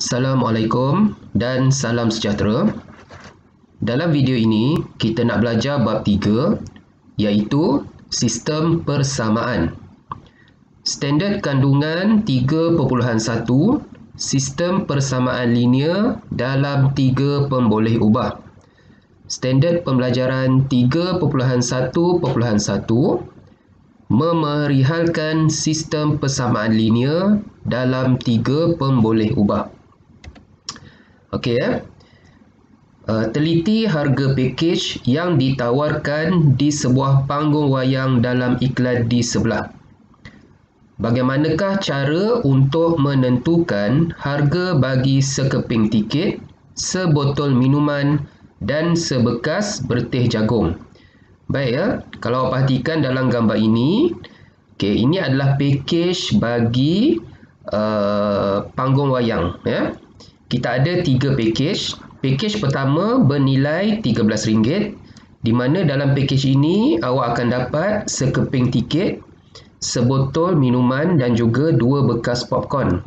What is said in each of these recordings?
Assalamualaikum dan salam sejahtera. Dalam video ini, kita nak belajar bab 3, iaitu sistem persamaan. Standard kandungan 3.1, sistem persamaan linear dalam 3 pemboleh ubah. Standard pembelajaran 3.1.1 memerihalkan sistem persamaan linear dalam 3 pemboleh ubah. Okey ya. Teliti harga pakej yang ditawarkan di sebuah panggung wayang dalam iklan di sebelah. Bagaimanakah cara untuk menentukan harga bagi sekeping tiket, sebotol minuman dan sebekas berteh jagung? Baik ya, kalau perhatikan dalam gambar ini, okey, ini adalah pakej bagi panggung wayang ya. Kita ada 3 pakej. Pakej pertama bernilai RM13, di mana dalam pakej ini awak akan dapat sekeping tiket, sebotol minuman dan juga 2 bekas popcorn.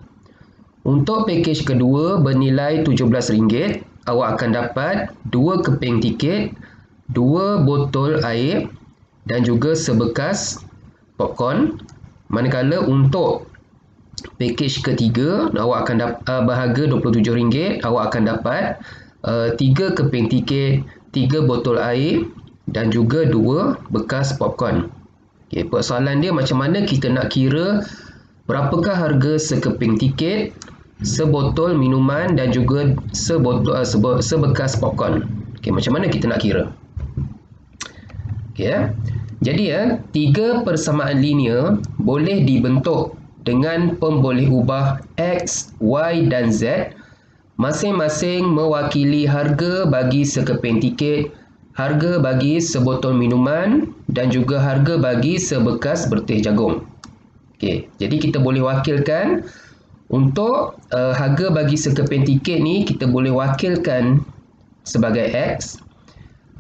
Untuk pakej kedua bernilai RM17, awak akan dapat 2 keping tiket, 2 botol air dan juga sebekas popcorn. Manakala untuk pakej ketiga, awak akan berharga RM27, awak akan dapat 3 keping tiket, 3 botol air dan juga 2 bekas popcorn. Okay, persoalan dia macam mana kita nak kira berapakah harga sekeping tiket, sebotol minuman dan juga sebekas popcorn. Okay, macam mana kita nak kira? Okay, ya. Jadi ya, 3 persamaan linear boleh dibentuk dengan pemboleh ubah X, Y dan Z, masing-masing mewakili harga bagi sekeping tiket, harga bagi sebotol minuman dan juga harga bagi sebekas berteh jagung. Okey, jadi kita boleh wakilkan untuk harga bagi sekeping tiket ni kita boleh wakilkan sebagai X.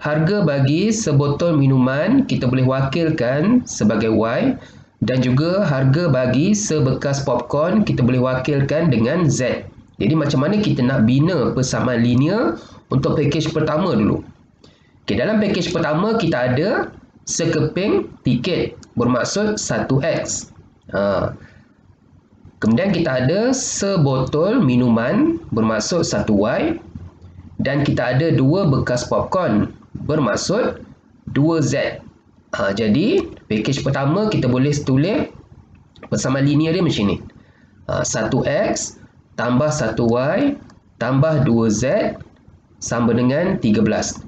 Harga bagi sebotol minuman kita boleh wakilkan sebagai Y. Dan juga harga bagi sebekas popcorn kita boleh wakilkan dengan Z. Jadi macam mana kita nak bina persamaan linear untuk pakej pertama dulu. Okay, dalam pakej pertama kita ada sekeping tiket, bermaksud 1X. Kemudian kita ada sebotol minuman, bermaksud 1Y. Dan kita ada 2 bekas popcorn, bermaksud 2Z. Jadi pakej pertama kita boleh tulis persamaan linear dia macam ni. 1X tambah 1Y tambah 2Z sama dengan 13.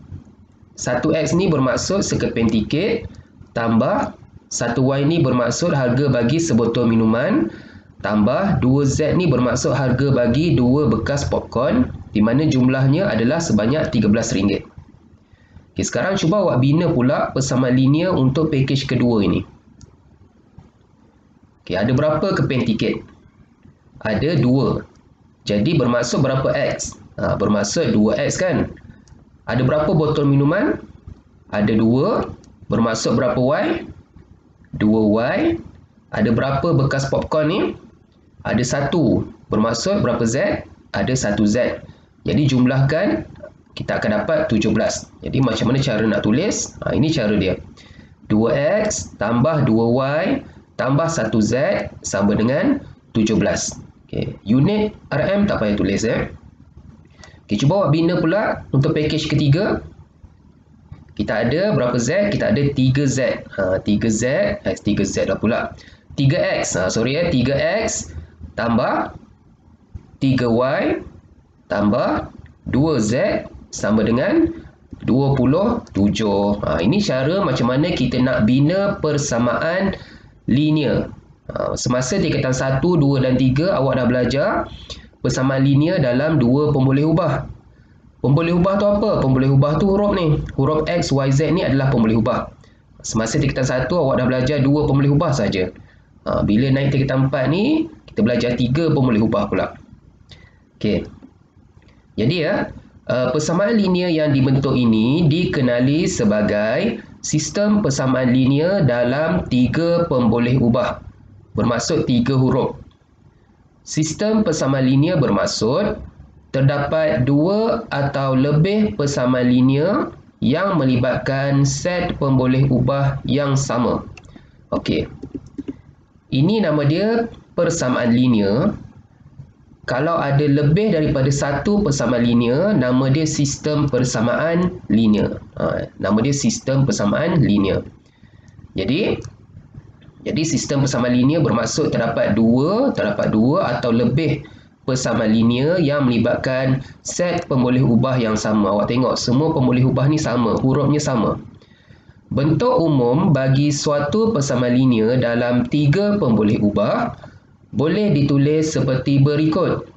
1X ni bermaksud sekeping tiket tambah 1Y ni bermaksud harga bagi sebotol minuman tambah 2Z ni bermaksud harga bagi 2 bekas popcorn, di mana jumlahnya adalah sebanyak RM13. Okay, sekarang cuba awak bina pula persamaan linear untuk pakej kedua ini. Okay, ada berapa keping tiket? Ada 2. Jadi bermaksud berapa X? Bermaksud 2X kan? Ada berapa botol minuman? Ada 2. Bermaksud berapa Y? 2Y. Ada berapa bekas popcorn ni? Ada 1. Bermaksud berapa Z? Ada 1Z. Jadi jumlahkan, kita akan dapat 17. Jadi macam mana cara nak tulis? Ini cara dia. 2X tambah 2Y tambah 1Z sama dengan 17. Okay. Unit RM tak payah tulis. Okay, cuba awak bina pula untuk pakej ketiga. Kita ada berapa Z? Kita ada 3Z. 3Z. 3Z dah pula. 3X. 3X tambah 3Y tambah 2Z sama dengan 27. Ini cara macam mana kita nak bina persamaan linear. Semasa tingkatan 1, 2 dan 3 awak dah belajar persamaan linear dalam 2 pemboleh ubah. Pemboleh ubah tu apa? Pemboleh ubah tu huruf ni. Huruf X, Y, Z ni adalah pemboleh ubah. Semasa tingkatan 1 awak dah belajar 2 pemboleh ubah saja. Bila naik tingkatan 4 ni kita belajar 3 pemboleh ubah pula. Okey. Jadi ya, persamaan linear yang dibentuk ini dikenali sebagai sistem persamaan linear dalam 3 pemboleh ubah. Bermaksud 3 huruf. Sistem persamaan linear bermaksud terdapat dua atau lebih persamaan linear yang melibatkan set pemboleh ubah yang sama. Okey. Ini nama dia persamaan linear. Kalau ada lebih daripada satu persamaan linear, nama dia sistem persamaan linear. Nama dia sistem persamaan linear. Jadi sistem persamaan linear bermaksud terdapat dua atau lebih persamaan linear yang melibatkan set pemboleh ubah yang sama. Awak tengok semua pemboleh ubah ni sama, hurufnya sama. Bentuk umum bagi suatu persamaan linear dalam tiga pemboleh ubah boleh ditulis seperti berikut.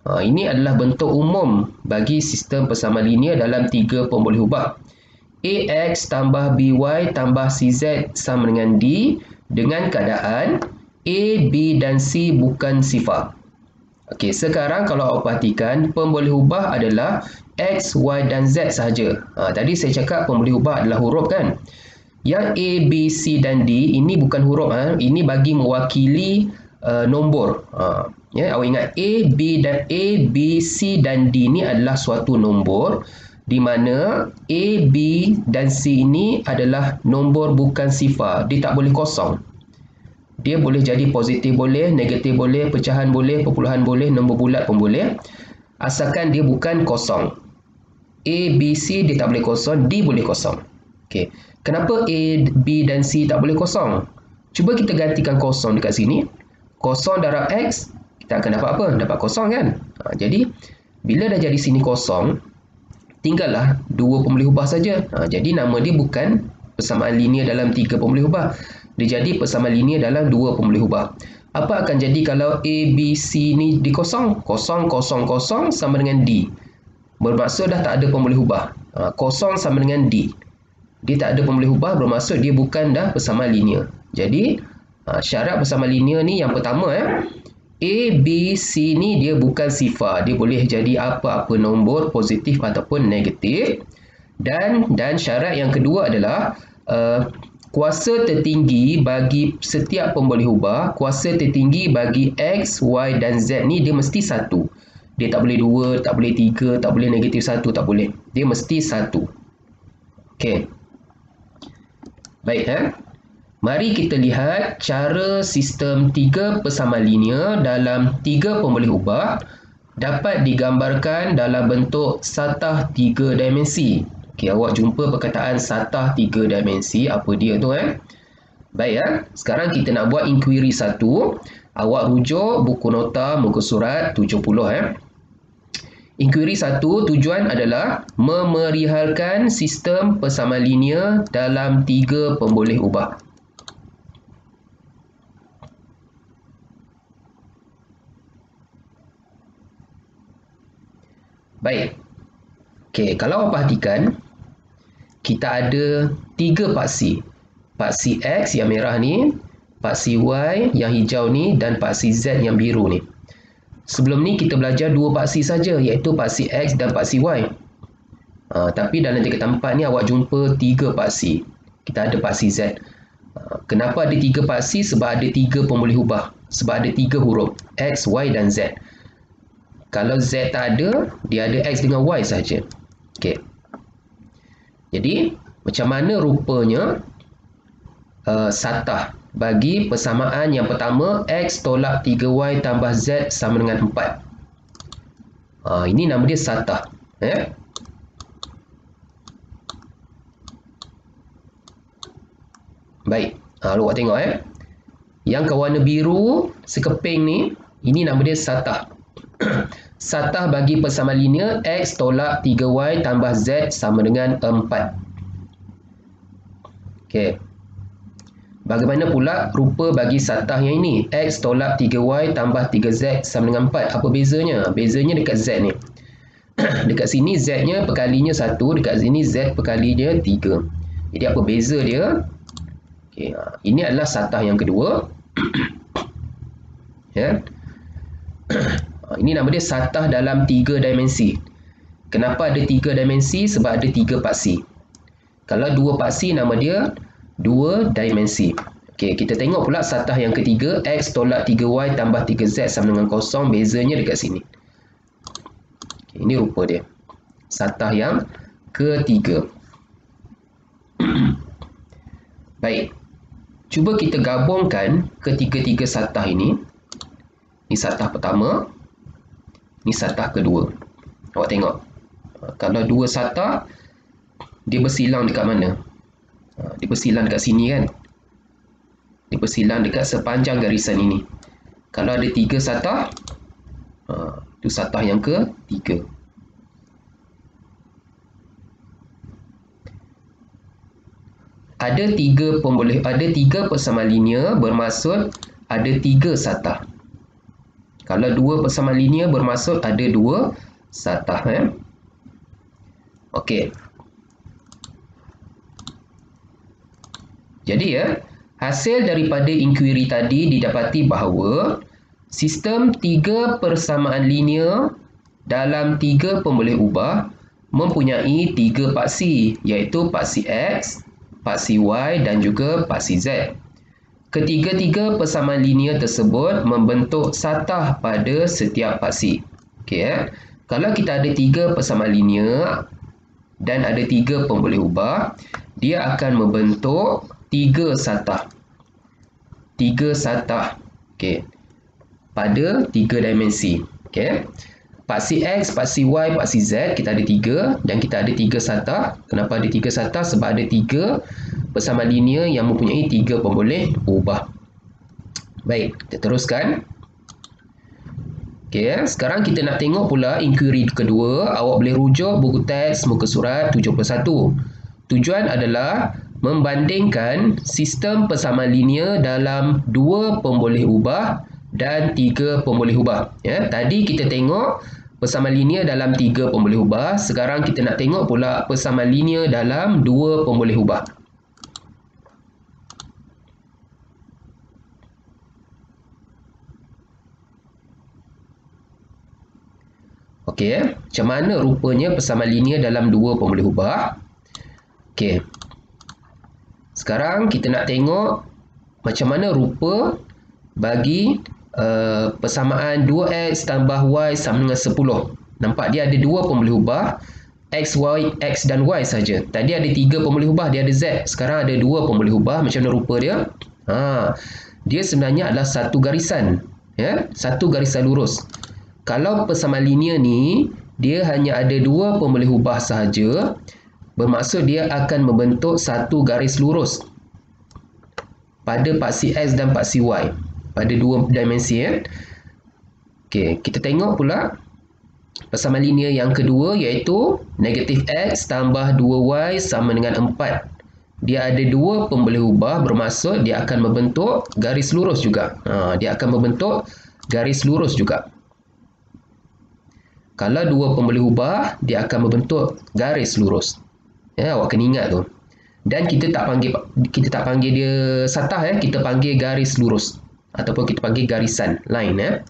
Ini adalah bentuk umum bagi sistem persamaan linear dalam tiga pemboleh ubah. AX tambah BY tambah CZ sama dengan D dengan keadaan A, B dan C bukan sifar. Okey, sekarang kalau awak perhatikan, pemboleh ubah adalah X, Y dan Z sahaja. Tadi saya cakap pemboleh ubah adalah huruf kan? Yang A, B, C dan D ini bukan huruf. Ini bagi mewakili nombor. Awak ingat A, B, C dan D ini adalah suatu nombor di mana A, B dan C ini adalah nombor bukan sifar. Dia tak boleh kosong. Dia boleh jadi positif boleh, negatif boleh, pecahan boleh, perpuluhan boleh, nombor bulat pun boleh. Asalkan dia bukan kosong. A, B, C dia tak boleh kosong, D boleh kosong. Okey. Kenapa A, B dan C tak boleh kosong? Cuba kita gantikan kosong dekat sini. Kosong darab X, kita akan dapat apa? Dapat kosong kan? Jadi, bila dah jadi sini kosong, tinggallah dua pemboleh ubah saja. Jadi, nama dia bukan persamaan linear dalam tiga pemboleh ubah. Dia jadi persamaan linear dalam dua pemboleh ubah. Apa akan jadi kalau A, B, C ni dikosong? Kosong, kosong, kosong sama dengan D. Bermaksud dah tak ada pemboleh ubah. Kosong sama dengan D. Dia tak ada pemboleh ubah, bermaksud dia bukan dah persamaan linear. Jadi, syarat persamaan linear ni yang pertama A, B, C ni dia bukan sifar. Dia boleh jadi apa-apa nombor positif ataupun negatif. Dan syarat yang kedua adalah kuasa tertinggi bagi setiap pemboleh ubah, kuasa tertinggi bagi X, Y dan Z ni dia mesti satu. Dia tak boleh dua, tak boleh tiga, tak boleh negatif satu, tak boleh. Dia mesti satu. Okey. Baik, mari kita lihat cara sistem tiga persamaan linear dalam tiga pemboleh ubah dapat digambarkan dalam bentuk satah tiga dimensi. Okey, awak jumpa perkataan satah tiga dimensi. Apa dia tu? Baik, sekarang kita nak buat inquiry satu. Awak rujuk buku nota muka surat 70. Inquiry satu tujuan adalah memerihalkan sistem persamaan linear dalam tiga pemboleh ubah. Baik. Okey, kalau awak perhatikan, kita ada tiga paksi. Paksi X yang merah ni, paksi Y yang hijau ni dan paksi Z yang biru ni. Sebelum ni kita belajar dua paksi saja, iaitu paksi X dan paksi Y. Tapi dalam tingkatan 4 ni awak jumpa tiga paksi. Kita ada paksi Z. Kenapa ada tiga paksi? Sebab ada tiga pemboleh ubah. Sebab ada tiga huruf X, Y dan Z. Kalau Z tak ada, dia ada X dengan Y saja. Okey. Jadi, macam mana rupanya satah bagi persamaan yang pertama X tolak 3Y tambah Z sama dengan 4. Ini nama dia satah. Baik, awak tengok yang ke warna biru sekeping ni, ini nama dia satah. Satah bagi persamaan linear X tolak 3Y tambah Z sama dengan 4. Okey. Bagaimana pula rupa bagi satah yang ini? X tolak 3Y tambah 3Z sama dengan 4. Apa bezanya? Bezanya dekat Z ni. Dekat sini Z-nya perkalinya 1, dekat sini Z perkalinya 3. Jadi apa beza dia? Okay, ini adalah satah yang kedua. Ini nama dia satah dalam 3 dimensi. Kenapa ada 3 dimensi? Sebab ada 3 paksi. Kalau 2 paksi, nama dia 2 dimensi. Okey, kita tengok pula satah yang ketiga, X tolak 3Y tambah 3Z sama dengan kosong. Bezanya dekat sini. Okay, ini rupa dia. Satah yang ketiga. Baik. Cuba kita gabungkan ketiga-tiga satah ini. Ini satah pertama. Ini satah kedua. Awak tengok. Kalau dua satah, dia bersilang dekat mana? Dia bersilang dekat sini kan? Dia bersilang dekat sepanjang garisan ini. Kalau ada tiga satah, itu satah yang ketiga. Ada tiga persamaan linear, bermaksud ada tiga satah. Kalau dua persamaan linear, bermaksud ada dua satah. Okey. Jadi hasil daripada inkuiri tadi didapati bahawa sistem tiga persamaan linear dalam tiga pemboleh ubah mempunyai tiga paksi, iaitu paksi X, paksi Y dan juga paksi Z. Ketiga-tiga persamaan linear tersebut membentuk satah pada setiap paksi. Okey, kalau kita ada tiga persamaan linear dan ada tiga pemboleh ubah, dia akan membentuk tiga satah. Tiga satah. Okey. Pada tiga dimensi. Okey. Paksi X, paksi Y, paksi Z, kita ada tiga dan kita ada tiga satah. Kenapa ada tiga satah? Sebab ada tiga persamaan linear yang mempunyai tiga pemboleh ubah. Baik, kita teruskan. Okey, sekarang kita nak tengok pula inkuiri kedua. Awak boleh rujuk buku teks muka surat 71. Tujuan adalah membandingkan sistem persamaan linear dalam dua pemboleh ubah dan tiga pemboleh ubah. Ya, tadi kita tengok persamaan linear dalam tiga pemboleh ubah. Sekarang kita nak tengok pula persamaan linear dalam dua pemboleh ubah. Okey, macam mana rupanya persamaan linear dalam dua pemboleh ubah? Okey. Sekarang kita nak tengok macam mana rupa bagi persamaan 2x tambah y sama dengan 10. Nampak dia ada dua pemboleh ubah, x, y, x dan y saja. Tadi ada tiga pemboleh ubah, dia ada z. Sekarang ada dua pemboleh ubah. Macam mana rupa dia? Dia sebenarnya adalah satu garisan. Ya, satu garisan lurus. Kalau persamaan linear ni, dia hanya ada dua pemboleh ubah sahaja, bermaksud dia akan membentuk satu garis lurus pada paksi X dan paksi Y. Pada dua dimensi. Okey, kita tengok pula persamaan linear yang kedua, iaitu negatif X tambah 2Y sama dengan 4. Dia ada dua pemboleh ubah, bermaksud dia akan membentuk garis lurus juga. Dia akan membentuk garis lurus juga. Kalau dua pemboleh ubah, dia akan membentuk garis lurus. Ya, awak kena ingat tu. Dan kita tak panggil dia satah, kita panggil garis lurus ataupun kita panggil garisan line.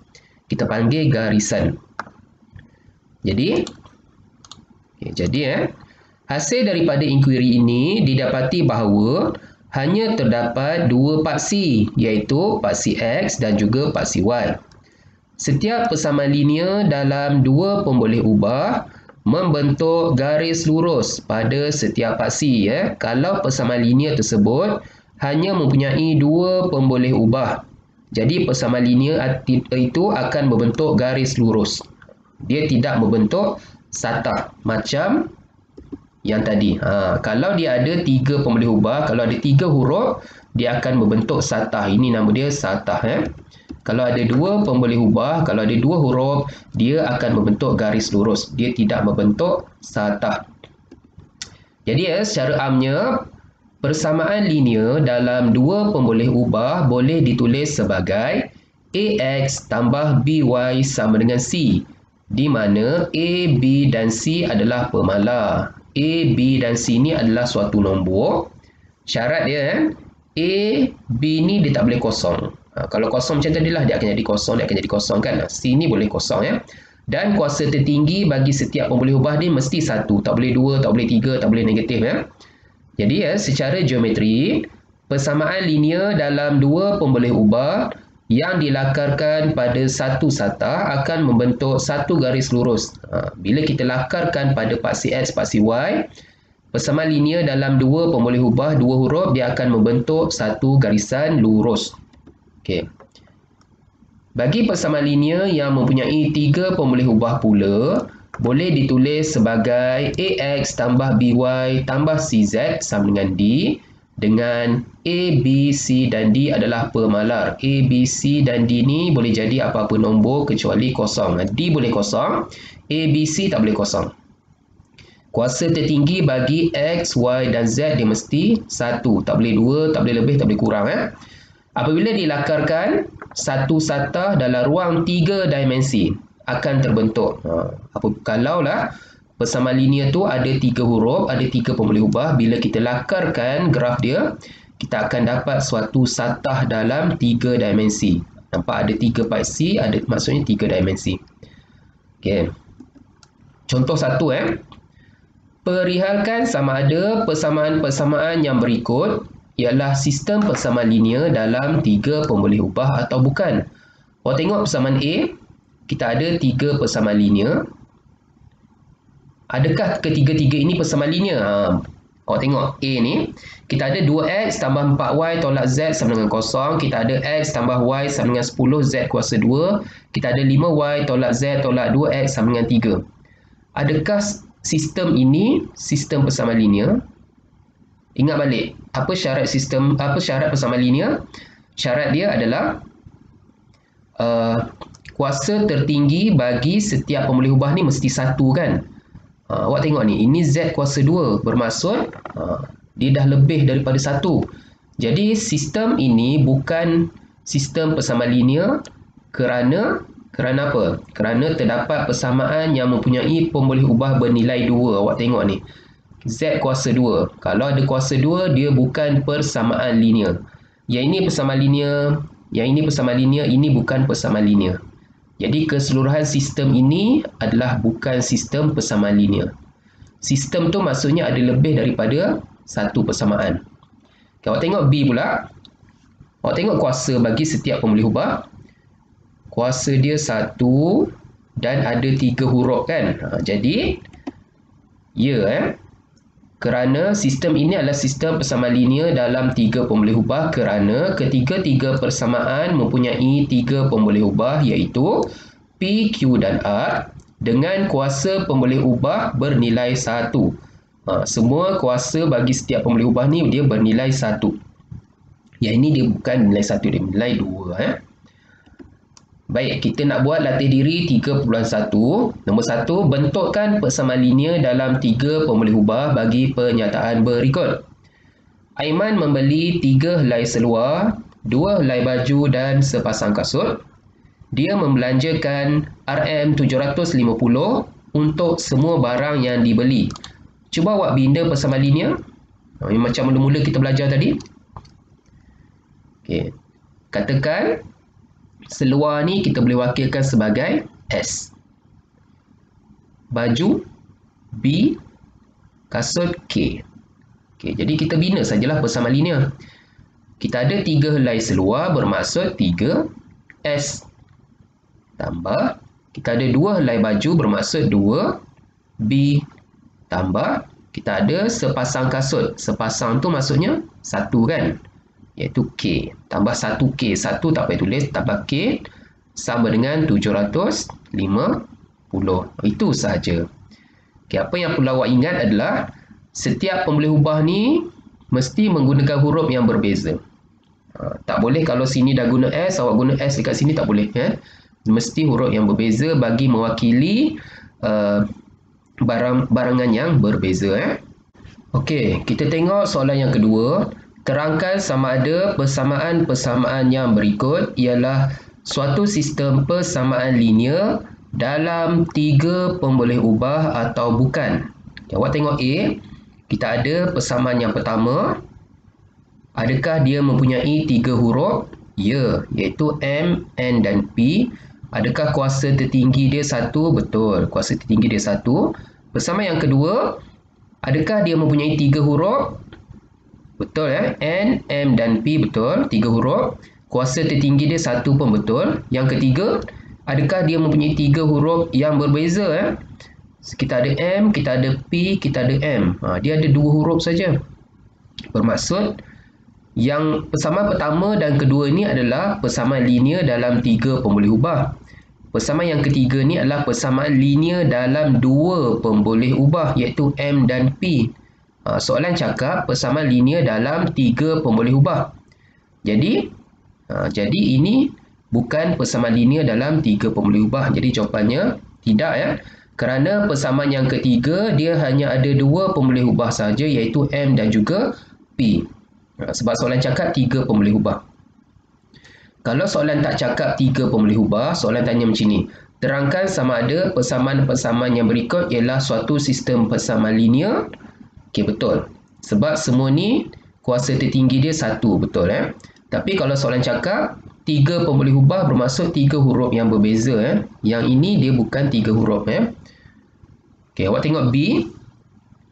Kita panggil garisan. Jadi hasil daripada inkuiri ini didapati bahawa hanya terdapat dua paksi, iaitu paksi X dan juga paksi Y. Setiap persamaan linear dalam dua pemboleh ubah membentuk garis lurus pada setiap paksi. Kalau persamaan linear tersebut hanya mempunyai dua pemboleh ubah, jadi persamaan linear itu akan membentuk garis lurus. Dia tidak membentuk satah macam yang tadi. Kalau dia ada tiga pemboleh ubah, kalau ada tiga huruf, dia akan membentuk satah. Ini nama dia satah. Kalau ada dua pemboleh ubah, kalau ada dua huruf, dia akan membentuk garis lurus. Dia tidak membentuk satah. Jadi secara amnya, persamaan linear dalam dua pemboleh ubah boleh ditulis sebagai AX tambah BY sama dengan C, di mana A, B dan C adalah pemala. A, B dan C ni adalah suatu nombor. Syarat dia, A, B ni dia tak boleh kosong. Kalau kosong macam tadi lah, dia akan jadi kosong, kan. C ni boleh kosong. Dan kuasa tertinggi bagi setiap pemboleh ubah ni mesti satu. Tak boleh dua, tak boleh tiga, tak boleh negatif. Jadi secara geometri, persamaan linear dalam dua pemboleh ubah yang dilakarkan pada satu satah akan membentuk satu garis lurus. Bila kita lakarkan pada paksi X, paksi Y, persamaan linear dalam dua pemboleh ubah dua huruf, dia akan membentuk satu garisan lurus. Okey. Bagi persamaan linear yang mempunyai tiga pemboleh ubah pula, boleh ditulis sebagai AX tambah BY tambah CZ sama dengan D, dengan A, B, C dan D adalah permalar. A, B, C dan D ni boleh jadi apa-apa nombor kecuali kosong. D boleh kosong, A, B, C tak boleh kosong. Kuasa tertinggi bagi X, Y dan Z dia mesti 1. Tak boleh 2, tak boleh lebih, tak boleh kurang. Apabila dilakarkan, satu satah dalam ruang 3 dimensi akan terbentuk. Kalaulah persamaan linear tu ada 3 huruf, ada 3 pemboleh ubah, bila kita lakarkan graf dia, kita akan dapat suatu satah dalam 3 dimensi. Nampak ada 3 paksi, ada maksudnya 3 dimensi. Okey. Contoh 1 Perihalkan sama ada persamaan-persamaan yang berikut ialah sistem persamaan linear dalam 3 pemboleh ubah atau bukan. Awak tengok persamaan A, kita ada 3 persamaan linear. Adakah ketiga-tiga ini persamaan linear? Awak tengok A ni, kita ada 2X tambah 4Y tolak Z sama dengan 0. Kita ada X tambah Y sama dengan 10, Z kuasa 2. Kita ada 5Y tolak Z tolak 2X sama dengan 3. Adakah sistem ini sistem persamaan linear? Ingat balik, apa syarat persamaan linear? Syarat dia adalah kuasa tertinggi bagi setiap pemboleh ubah ni mesti 1 kan? Awak tengok ni, ini Z kuasa 2, bermaksud dia dah lebih daripada 1. Jadi sistem ini bukan sistem persamaan linear kerana apa? Kerana terdapat persamaan yang mempunyai pemboleh ubah bernilai 2. Awak tengok ni, Z kuasa 2. Kalau ada kuasa 2, dia bukan persamaan linear. Yang ini persamaan linear, yang ini persamaan linear, ini bukan persamaan linear. Jadi keseluruhan sistem ini adalah bukan sistem persamaan linear. Sistem tu maksudnya ada lebih daripada satu persamaan. Okay, awak tengok B pula. Awak tengok kuasa bagi setiap pemboleh ubah. Kuasa dia 1 dan ada 3 huruf kan. Jadi kerana sistem ini adalah sistem persamaan linear dalam 3 pemboleh ubah kerana ketiga-tiga persamaan mempunyai 3 pemboleh ubah iaitu P, Q dan R dengan kuasa pemboleh ubah bernilai 1. Semua kuasa bagi setiap pemboleh ubah ni dia bernilai 1. Yang ini dia bukan nilai 1, dia nilai 2. Baik, kita nak buat latih diri 3.1. Nombor 1, bentukkan persamaan linear dalam 3 pemboleh ubah bagi pernyataan berikut. Aiman membeli 3 helai seluar, 2 helai baju dan sepasang kasut. Dia membelanjakan RM750 untuk semua barang yang dibeli. Cuba awak bina persamaan linear. Macam mula-mula kita belajar tadi. Okey. Katakan seluar ni kita boleh wakilkan sebagai S. Baju B, kasut K. Okey, jadi kita bina sajalah persamaan linear. Kita ada 3 helai seluar bermaksud 3S. Tambah, kita ada 2 helai baju bermaksud 2B. Tambah, kita ada sepasang kasut. Sepasang tu maksudnya 1 kan? Iaitu K. Tambah 1K. 1 tak payah tulis. Tambah K sama dengan 750. Itu sahaja. Okay, apa yang perlu awak ingat adalah setiap pemboleh ubah ni mesti menggunakan huruf yang berbeza. Tak boleh kalau sini dah guna S, awak guna S dekat sini tak boleh. Mesti huruf yang berbeza bagi mewakili barangan yang berbeza. Okey, kita tengok soalan yang kedua. Terangkan sama ada persamaan-persamaan yang berikut ialah suatu sistem persamaan linear dalam 3 pemboleh ubah atau bukan. Okay, awak tengok A, kita ada persamaan yang pertama. Adakah dia mempunyai 3 huruf? Ya, iaitu M, N dan P. Adakah kuasa tertinggi dia 1? Betul, kuasa tertinggi dia 1. Persamaan yang kedua, adakah dia mempunyai 3 huruf? Betul ya. N, M dan P betul. 3 huruf. Kuasa tertinggi dia 1 pun betul. Yang ketiga, adakah dia mempunyai 3 huruf yang berbeza ya? Kita ada M, kita ada P, kita ada M. Dia ada 2 huruf saja. Bermaksud yang persamaan pertama dan kedua ni adalah persamaan linear dalam 3 pemboleh ubah. Persamaan yang ketiga ni adalah persamaan linear dalam 2 pemboleh ubah, iaitu M dan P. Soalan cakap persamaan linear dalam 3 pemboleh ubah. Jadi ini bukan persamaan linear dalam 3 pemboleh ubah. Jadi jawapannya tidak ya. Kerana persamaan yang ketiga dia hanya ada 2 pemboleh ubah saja, iaitu M dan juga P. Sebab soalan cakap 3 pemboleh ubah. Kalau soalan tak cakap 3 pemboleh ubah, soalan tanya macam ni. Terangkan sama ada persamaan-persamaan yang berikut ialah suatu sistem persamaan linear. Okey, betul. Sebab semua ni kuasa tertinggi dia 1, betul eh. Tapi kalau soalan cakap 3 pemboleh ubah bermaksud 3 huruf yang berbeza eh. Yang ini dia bukan 3 huruf eh. Okey, awak tengok B.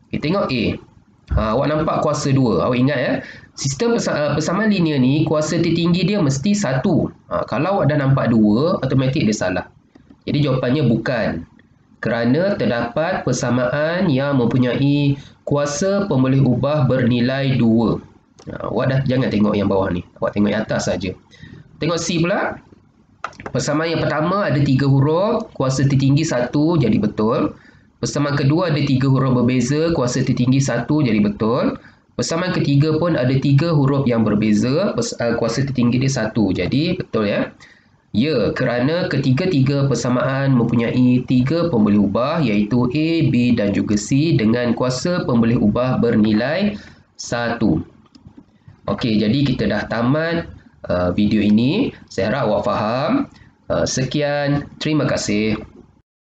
Kita tengok A. Awak nampak kuasa 2. Awak ingat ya. Sistem persamaan linear ni kuasa tertinggi dia mesti 1. Kalau awak dah nampak 2, automatik dia salah. Jadi jawapannya bukan. Kerana terdapat persamaan yang mempunyai kuasa pemboleh ubah bernilai 2. Awak dah jangan tengok yang bawah ni. Awak tengok yang atas saja. Tengok C pula. Persamaan yang pertama ada 3 huruf, kuasa tertinggi 1, jadi betul. Persamaan kedua ada 3 huruf berbeza, kuasa tertinggi 1, jadi betul. Persamaan ketiga pun ada 3 huruf yang berbeza, kuasa tertinggi dia 1, jadi betul ya. Ya, kerana ketiga-tiga persamaan mempunyai 3 pemboleh ubah, iaitu A, B dan juga C dengan kuasa pemboleh ubah bernilai 1. Okey, jadi kita dah tamat video ini. Saya harap awak faham. Sekian, terima kasih.